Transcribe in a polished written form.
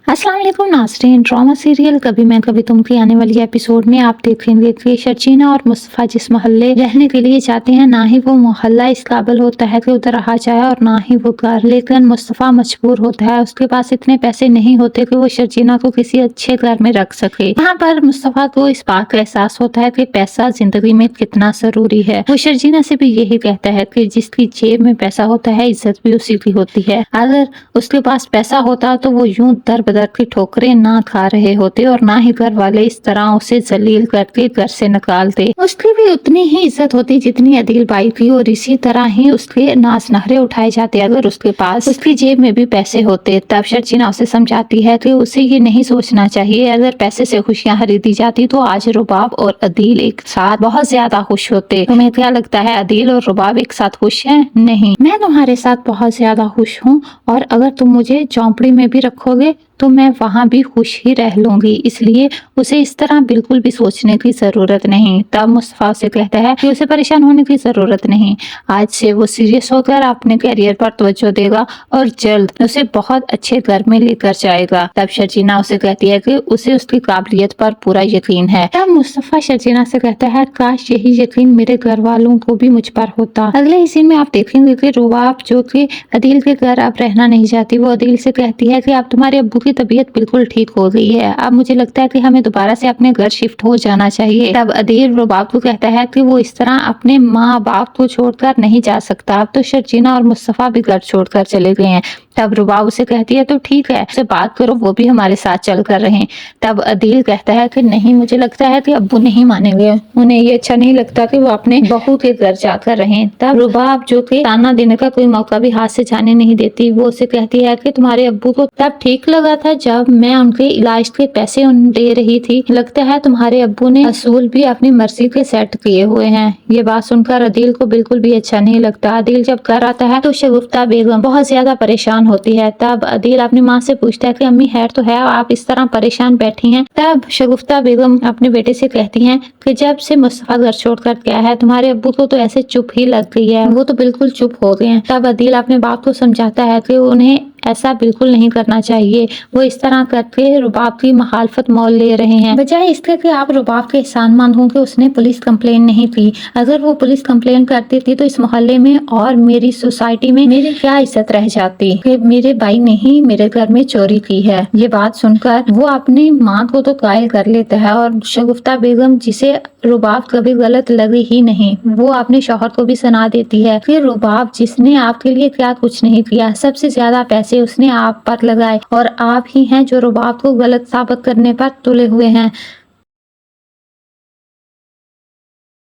अस्सलाम वालेकुम नाज़रीन। ड्रामा सीरियल कभी मैं कभी तुम की आने वाली एपिसोड में आप देखेंगे कि शर्जीना और मुस्तफ़ा जिस मोहल्ले रहने के लिए जाते हैं, ना ही वो मोहल्ला इस काबिल होता है कि उधर रहा जाए और ना ही वो घर। लेकिन मुस्तफ़ा मजबूर होता है, उसके पास इतने पैसे नहीं होते कि वो शर्जीना को किसी अच्छे घर में रख सके। यहाँ पर मुस्तफ़ा को इस बात का एहसास होता है कि पैसा जिंदगी में कितना जरूरी है। वो शर्जीना से भी यही कहता है कि जिसकी जेब में पैसा होता है, इज्जत भी उसी की होती है। अगर उसके पास पैसा होता तो वो यूं दर बदर की ठोकरें ना खा रहे होते और ना ही घर वाले इस तरह उसे जलील करके घर से निकालते। उसकी भी उतनी ही इज्जत होती जितनी अदील बाई की, और इसी तरह ही उसके नाज नखरे उठाए जाते अगर उसके पास उसकी जेब में भी पैसे होते। तब शर्जीना उसे समझाती है कि उसे ये नहीं सोचना चाहिए, अगर पैसे से खुशियां खरीदी जाती तो आज रुबाब और अदील एक साथ बहुत ज्यादा खुश होते। तुम्हें क्या लगता है अदील और रुबाब एक साथ खुश हैं? नहीं, मैं तुम्हारे साथ बहुत ज्यादा खुश हूँ, और अगर तुम मुझे झोंपड़ी में भी रखोगे तो मैं वहां भी खुश ही रह लूंगी, इसलिए उसे इस तरह बिल्कुल भी सोचने की जरूरत नहीं। तब मुस्तफा उसे कहता है कि उसे परेशान होने की जरूरत नहीं, आज से वो सीरियस होकर अपने करियर पर तवज्जो देगा और जल्द उसे बहुत अच्छे घर में लेकर जाएगा। तब शर्जीना उसे कहती है कि उसे उसकी काबिलियत पर पूरा यकीन है। तब मुस्तफा शर्जीना से कहता है काश यही यकीन मेरे घर वालों को भी मुझ पर होता। अगले ही सीन में आप देखेंगे कि रुबाब जो कि अदील के घर अब रहना नहीं चाहती, वो अदील से कहती है कि अब तुम्हारे अब्बू की तबीयत बिल्कुल ठीक हो गई है, अब मुझे लगता है कि हमें दोबारा से अपने घर शिफ्ट हो जाना चाहिए। तब अदील रुबाब को कहता है कि वो इस तरह अपने माँ बाप को छोड़कर नहीं जा सकता, अब तो शर्जीना और मुस्तफा भी घर छोड़कर चले गए हैं। तब रुबाब उसे कहती है तो ठीक है, उससे बात करो, वो भी हमारे साथ चल कर रहे। तब अदील कहता है कि नहीं, मुझे लगता है कि अब्बू नहीं मानेंगे, उन्हें ये अच्छा नहीं लगता कि वो अपने बहू के घर जाकर रहें। तब रुबाब जो कि ताना देने का कोई मौका भी हाथ से जाने नहीं देती, वो उसे कहती है कि तुम्हारे अब्बू को तब ठीक लगा था जब मैं उनके इलाज के पैसे दे रही थी, लगता है तुम्हारे अब्बू ने असूल भी अपनी मर्जी के सेट किए हुए हैं। ये बात सुनकर अदील को बिल्कुल भी अच्छा नहीं लगता। अदील जब घर आता है तो शगुफ्ता बेगम बहुत ज्यादा परेशान होती है। तब अदील अपनी माँ से पूछता है कि अम्मी खैर तो है, आप इस तरह परेशान बैठी हैं? तब शगुफ्ता बेगम अपने बेटे से कहती हैं कि जब से मुस्तफा घर छोड़कर गया है तुम्हारे अब्बू को तो ऐसे चुप ही लग गई है, वो तो बिल्कुल चुप हो गए हैं। तब अदील अपने बाप को समझाता है कि उन्हें ऐसा बिल्कुल नहीं करना चाहिए, वो इस तरह करके रुबाब की मुखालफत मोल ले रहे हैं, बजाय इसके कि आप रुबाब के एहसानमंद हों कि उसने पुलिस कंप्लेन नहीं की। अगर वो पुलिस कंप्लेन करती थी तो इस मोहल्ले में और मेरी सोसाइटी में मेरी क्या इज्जत रह जाती कि मेरे भाई ने ही मेरे घर में चोरी की है। ये बात सुनकर वो अपनी माँ को तो कायल कर लेता है, और शगुफ्ता बेगम जिसे रुबाब कभी गलत लगी ही नहीं, वो अपने शौहर को भी सुना देती है कि रुबाब जिसने आपके लिए क्या कुछ नहीं किया, सबसे ज्यादा पैसे उसने आप पर लगाए और आप ही हैं जो रुबाब को गलत साबित करने पर तुले हुए हैं।